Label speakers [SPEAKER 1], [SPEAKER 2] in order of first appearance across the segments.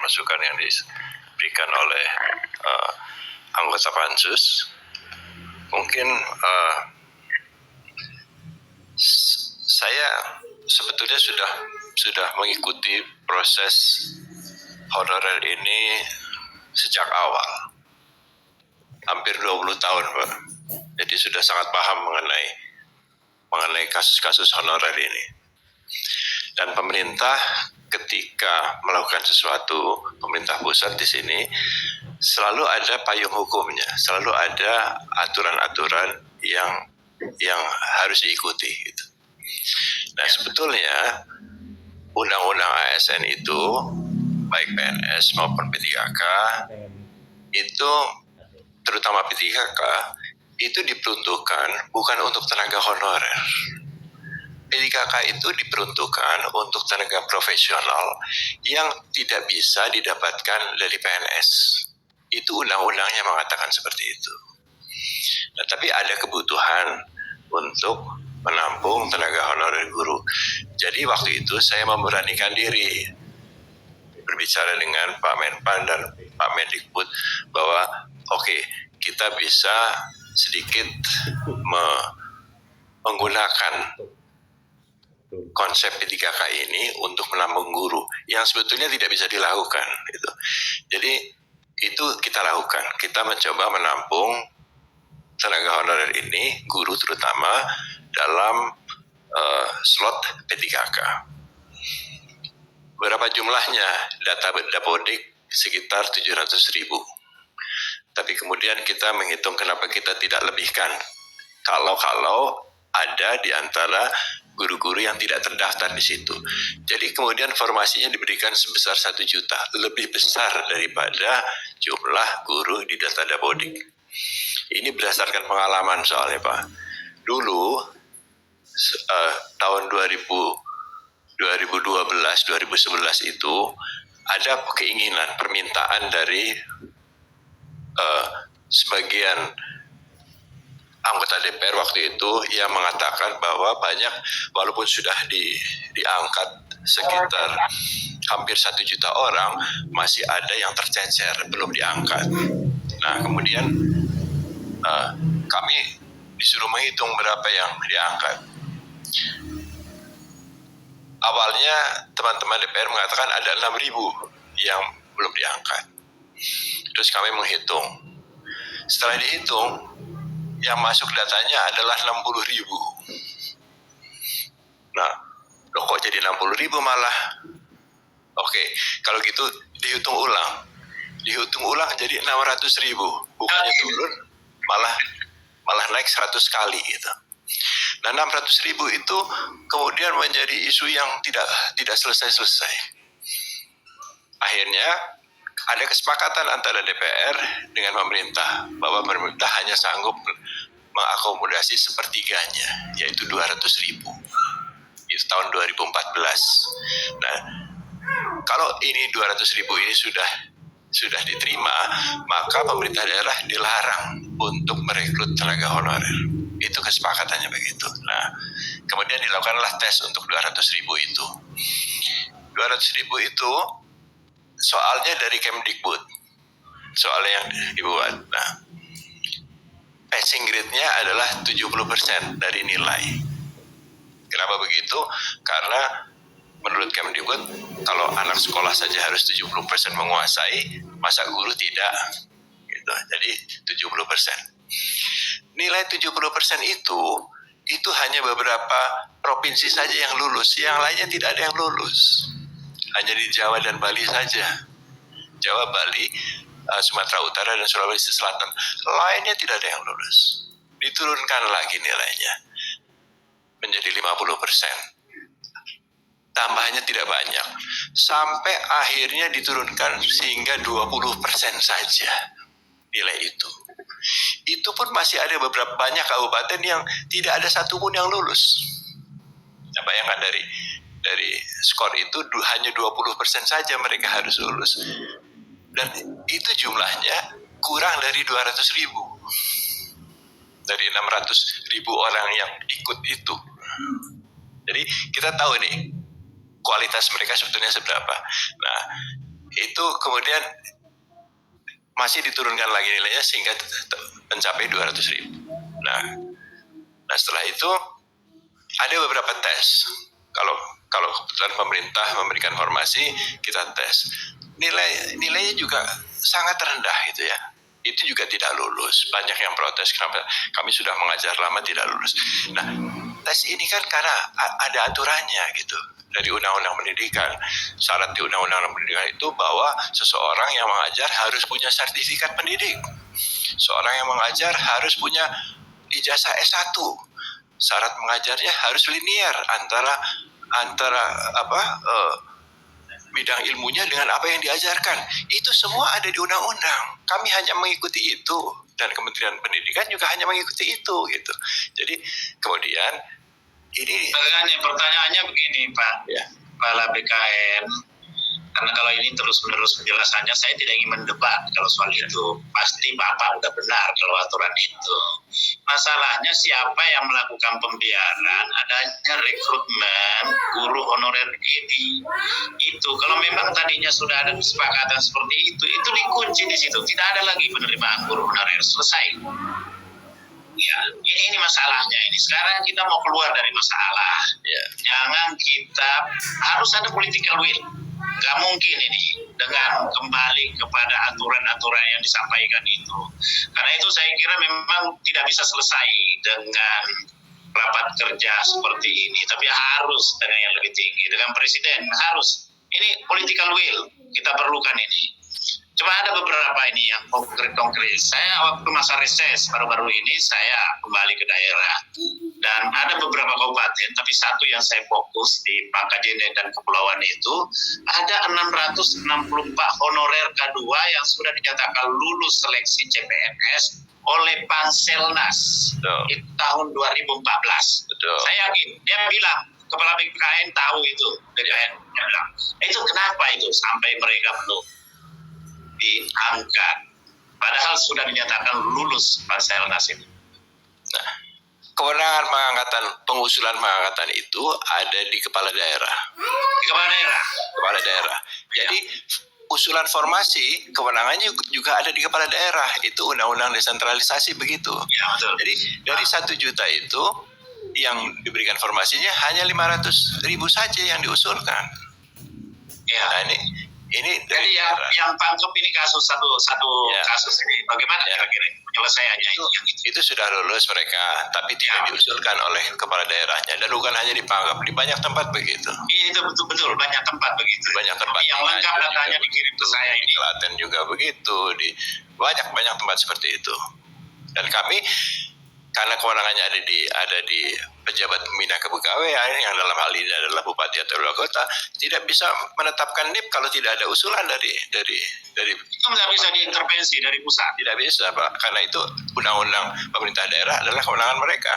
[SPEAKER 1] masukan yang diberikan oleh anggota Pansus. Mungkin saya sebetulnya sudah mengikuti proses honorer ini sejak awal, hampir 20 tahun, Pak. Jadi sudah sangat paham mengenai kasus-kasus honorer ini. Dan pemerintah ketika melakukan sesuatu, pemerintah pusat di sini selalu ada payung hukumnya, selalu ada aturan-aturan yang harus diikuti gitu. Nah, sebetulnya undang-undang ASN itu baik PNS maupun P3K itu, terutama P3K, itu diperuntukkan bukan untuk tenaga honorer. P3K itu diperuntukkan untuk tenaga profesional yang tidak bisa didapatkan dari PNS. Itu undang-undangnya mengatakan seperti itu. Nah, tapi ada kebutuhan untuk menampung tenaga honorer guru. Jadi waktu itu saya memberanikan diri berbicara dengan Pak Menpan dan Pak Mendikbud bahwa oke, kita bisa sedikit menggunakan konsep P3K ini untuk menampung guru yang sebetulnya tidak bisa dilakukan gitu. Jadi itu kita lakukan. Kita mencoba menampung tenaga honorer ini, guru terutama, dalam slot P3K. Berapa jumlahnya? Data Dapodik sekitar 700.000. Tapi kemudian kita menghitung kenapa kita tidak lebihkan. Kalau ada di antara guru-guru yang tidak terdaftar di situ. Jadi kemudian formasinya diberikan sebesar 1 juta, lebih besar daripada jumlah guru di data Dapodik. Ini berdasarkan pengalaman soalnya, Pak. Dulu tahun 2012-2011 itu ada keinginan, permintaan dari sebagian anggota DPR waktu itu yang mengatakan bahwa banyak, walaupun sudah diangkat sekitar hampir 1 juta orang, masih ada yang tercecer, belum diangkat. Nah, kemudian kami disuruh menghitung berapa yang diangkat. Awalnya teman-teman DPR mengatakan ada 6.000 yang belum diangkat. Terus kami menghitung. Setelah dihitung, yang masuk datanya adalah 60.000. Nah, loh kok jadi 60.000 malah? Oke, kalau gitu dihitung ulang. Dihitung ulang jadi 600.000. Bukannya turun, malah naik 100 kali gitu. Nah, 600.000 itu kemudian menjadi isu yang tidak selesai-selesai. Akhirnya ada kesepakatan antara DPR dengan pemerintah bahwa pemerintah hanya sanggup mengakomodasi sepertiganya, yaitu 200.000. Itu tahun 2014. Nah, kalau ini 200.000 ini sudah diterima, maka pemerintah daerah dilarang untuk merekrut tenaga honorer. Itu kesepakatannya begitu. Nah, kemudian dilakukanlah tes untuk 200.000 itu. 200.000 itu soalnya dari Kemdikbud, soalnya yang dibuat. Nah, passing grade-nya adalah 70% dari nilai. Kenapa begitu? Karena menurut Kemdikbud, kalau anak sekolah saja harus 70% menguasai, masa guru tidak? Gitu. Jadi 70%. Nilai 70% itu hanya beberapa provinsi saja yang lulus, yang lainnya tidak ada yang lulus. Hanya di Jawa dan Bali saja. Jawa, Bali, Sumatera Utara, dan Sulawesi Selatan. Lainnya tidak ada yang lulus. Diturunkan lagi nilainya menjadi 50%. Tambahnya tidak banyak. Sampai akhirnya diturunkan sehingga 20% saja nilai itu. Itu pun masih ada beberapa banyak kabupaten yang tidak ada satupun yang lulus. Nah, bayangkan dari skor itu hanya 20% saja mereka harus lulus. Dan itu jumlahnya kurang dari 200.000. Dari 600.000 orang yang ikut itu. Jadi kita tahu nih kualitas mereka sebetulnya seberapa. Nah, itu kemudian masih diturunkan lagi nilainya sehingga mencapai 200.000. Nah setelah itu ada beberapa tes. Kalau kebetulan pemerintah memberikan formasi, kita tes. Nilainya juga sangat rendah gitu ya. Itu juga tidak lulus. Banyak yang protes kenapa kami sudah mengajar lama tidak lulus. Nah, tes ini kan karena ada aturannya gitu. Dari Undang-Undang Pendidikan, syarat di Undang-Undang Pendidikan itu bahwa seseorang yang mengajar harus punya sertifikat pendidik. Seorang yang mengajar harus punya ijazah S1. Syarat mengajarnya harus linear antara bidang ilmunya dengan apa yang diajarkan. Itu semua ada di undang-undang. Kami hanya mengikuti itu dan Kementerian Pendidikan juga hanya mengikuti itu gitu. Jadi kemudian ini
[SPEAKER 2] pertanyaannya begini Pak,
[SPEAKER 1] ya.
[SPEAKER 2] Kepala BKN, karena kalau ini terus-menerus penjelasannya saya tidak ingin mendebat kalau soal itu. Pasti Bapak udah benar kalau aturan itu. Masalahnya siapa yang melakukan pembiaran adanya rekrutmen guru honorer ini. Itu kalau memang tadinya sudah ada kesepakatan seperti itu dikunci di situ. Tidak ada lagi penerimaan guru honorer, selesai. Ya, ini masalahnya ini. Sekarang kita mau keluar dari masalah.
[SPEAKER 1] Ya.
[SPEAKER 2] Jangan kita harus ada political will. Gak mungkin ini dengan kembali kepada aturan-aturan yang disampaikan itu. Karena itu saya kira memang tidak bisa selesai dengan rapat kerja seperti ini, tapi harus dengan yang lebih tinggi, dengan presiden harus. Ini political will kita perlukan ini. Cuma ada beberapa ini yang konkret. Saya waktu masa reses baru-baru ini saya kembali ke daerah. Dan ada beberapa kabupaten, tapi satu yang saya fokus di Pangkajene dan Kepulauan itu, ada 664 honorer K2 yang sudah dinyatakan lulus seleksi CPNS oleh Panselnas di tahun 2014.
[SPEAKER 1] Betul.
[SPEAKER 2] Saya yakin, dia bilang, Kepala BKN tahu itu, BKN. Dia bilang, itu kenapa itu sampai mereka belum diangkat, padahal sudah dinyatakan lulus Panselnas itu.
[SPEAKER 1] Nah, kewenangan pengusulan pengangkatan itu ada di kepala daerah.
[SPEAKER 2] Di
[SPEAKER 1] kepala daerah. Jadi usulan formasi kewenangannya juga ada di kepala daerah. Itu undang-undang desentralisasi begitu.
[SPEAKER 2] Ya, betul.
[SPEAKER 1] Jadi dari 1 juta itu yang diberikan formasinya hanya 500.000 saja yang diusulkan.
[SPEAKER 2] Ya.
[SPEAKER 1] Nah ini
[SPEAKER 2] jadi yang tangkap ini kasus satu ya. Kasus ini bagaimana kira-kira penyelesaiannya
[SPEAKER 1] itu sudah lulus mereka, tapi tidak diusulkan oleh kepala daerahnya dan bukan hanya di Pangkep, di banyak tempat begitu.
[SPEAKER 2] Itu betul banyak tempat begitu.
[SPEAKER 1] Banyak tempat
[SPEAKER 2] yang lengkap datanya dikirim ke saya ini.
[SPEAKER 1] Klaten juga begitu, di banyak tempat seperti itu. Dan kami karena kewenangannya ada di pejabat pembina kepegawaian yang dalam hal ini adalah bupati atau wali kota, tidak bisa menetapkan NIP kalau tidak ada usulan dari
[SPEAKER 2] itu nggak bisa diintervensi dari pusat.
[SPEAKER 1] Tidak bisa Pak, karena itu undang-undang pemerintah daerah adalah kewenangan mereka.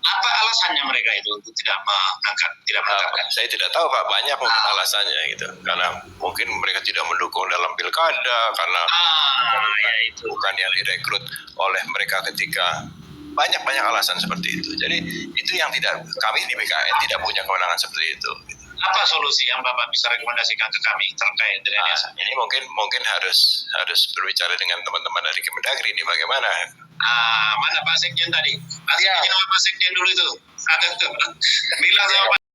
[SPEAKER 2] Apa alasannya mereka itu untuk tidak menetapkan?
[SPEAKER 1] Saya tidak tahu Pak, banyak mungkin alasannya gitu. Karena mungkin mereka tidak mendukung dalam pilkada, karena
[SPEAKER 2] ya itu
[SPEAKER 1] bukan yang direkrut oleh mereka ketika banyak alasan seperti itu. Jadi itu yang kami di BKN tidak punya kewenangan seperti itu.
[SPEAKER 2] Apa solusi yang Bapak bisa rekomendasikan ke kami terkait dengan
[SPEAKER 1] ini mungkin harus berbicara dengan teman-teman dari Kemendagri ini bagaimana?
[SPEAKER 2] Mana Pak Sekjen tadi? Pak Sekjen dulu itu. Bilang sama Pak